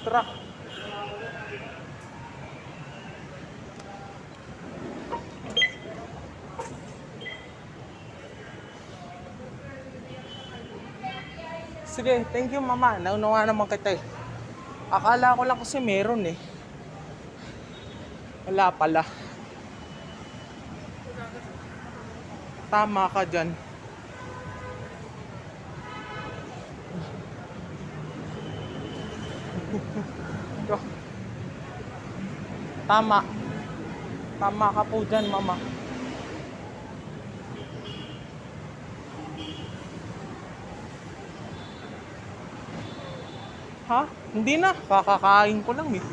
truck. Sige, thank you mama. Naunawa naman kita eh. Akala ko lang kasi meron eh. Wala pala. Tama ka dyan. Tama. Tama ka po dyan mama. Ha? Hindi na. Kakakain ko lang eh.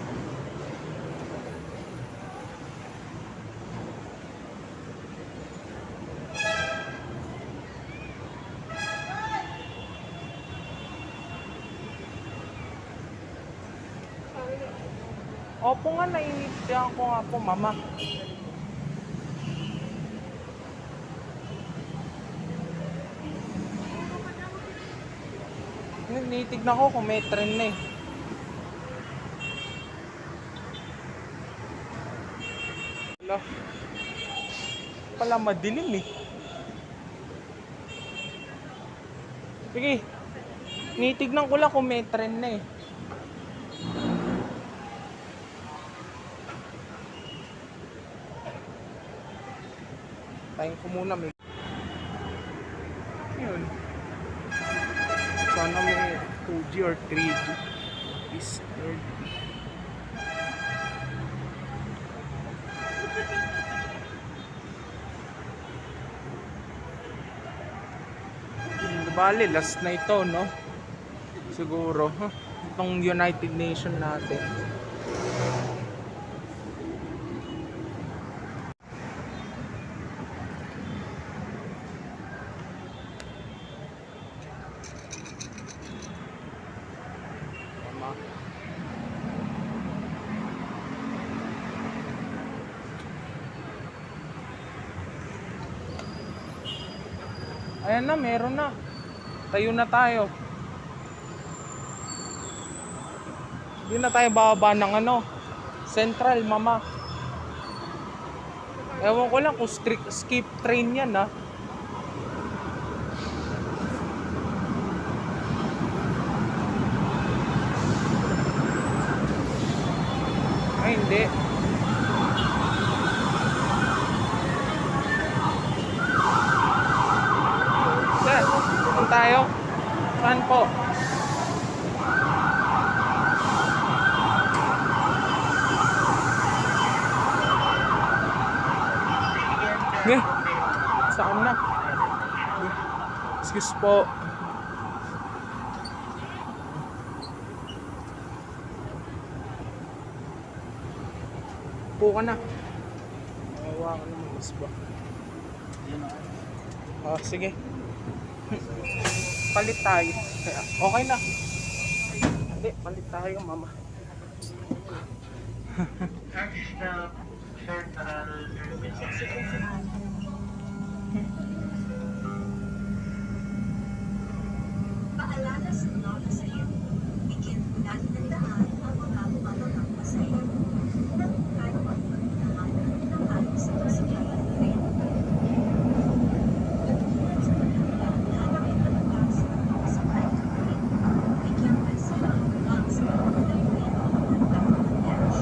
Opo nga, naiintindihan ko nga po, mama. Nitignan ko kung may trend na eh. Wala. Pala madilim eh. Sige. Nitignan ko lang kung may trend na eh. Tayo ko muna may. Yun. Sana may 2G or 3G. Is 30. Bale, last na ito, no? Siguro. Itong United Nations natin. Ayan na, meron na. Tayo na tayo. Hindi na tayo bababa ng ano, Central, mama. Ewan ko lang kung skip train yan, ha. Ay, hindi. Sir, saan tayo? Saan po? Okay. Saan na? Excuse po. Po ka na. Awa ka naman, mas ba? Oh, sige. Palit tayo. Okay na. Hindi, palit tayo, mama. Paalala sa lola sa iyo. Bigyan natin ng daan ang mga bumabagang pasahero. Nang tayo magpagdaan ng ating sa pasahero rin. Katulad sa kanila, hanapin na lugar sa mga sakay rin. Bigyan ka sila ang lang sa mga rin ng Bangladesh.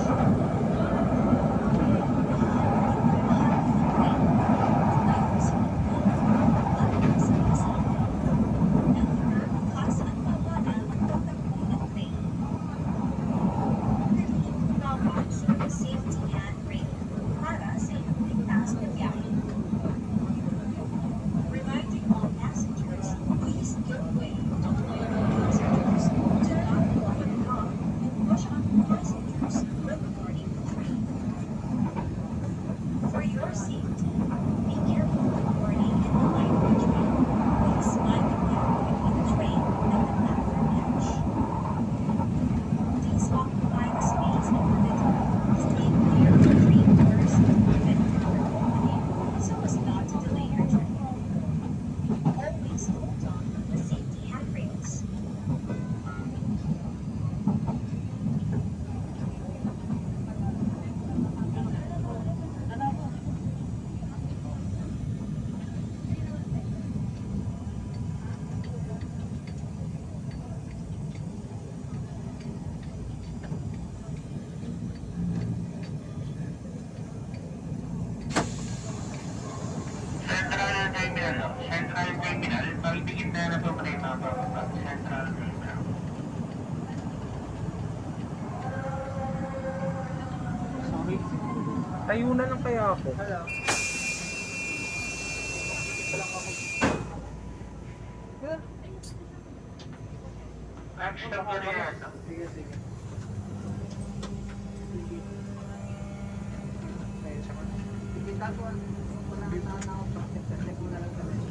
Tayo na lang kaya ako. Hello. Sige, sige. Sige, tatuan. Wala na ako. Check mo na lang sa message.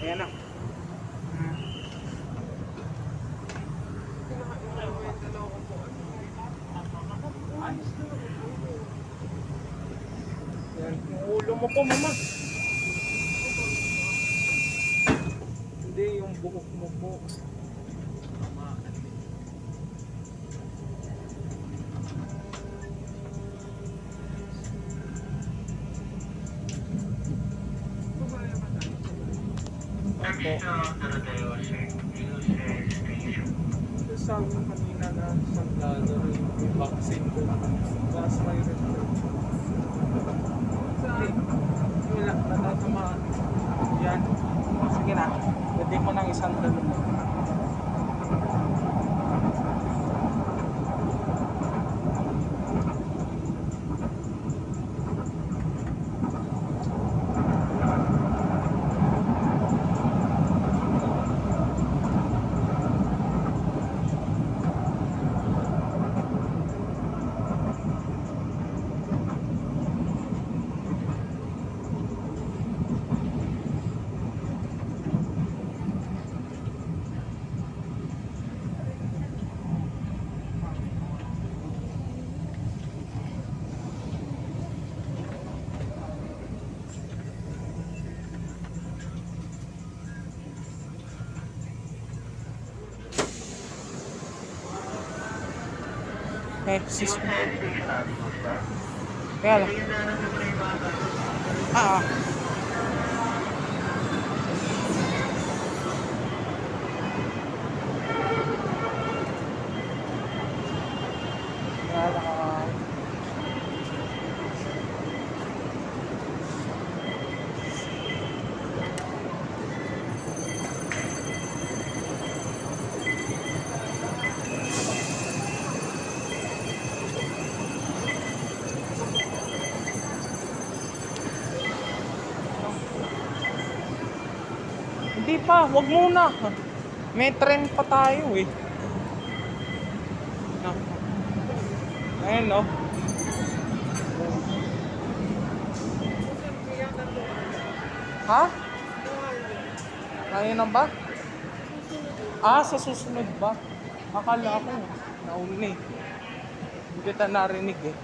Ayan na. Yan, yung ulo mo po, mama. Hindi, yung buhok mo po. Sabi mo kanina na $1 yung vaccine ko. Plus may return. Hindi. Wala. Natatamaan. Yan. Sige na. Pwede mo ng $1. Eh, sis mo. Kaya lang. Ah, ah. Kaya lang, ah. Hindi pa, wag muna. May trend pa tayo eh. Ayun no. Ha? Ayun na ba? Ah, sa susunod ba? Akala ko, nauna eh. Hindi kita narinig eh.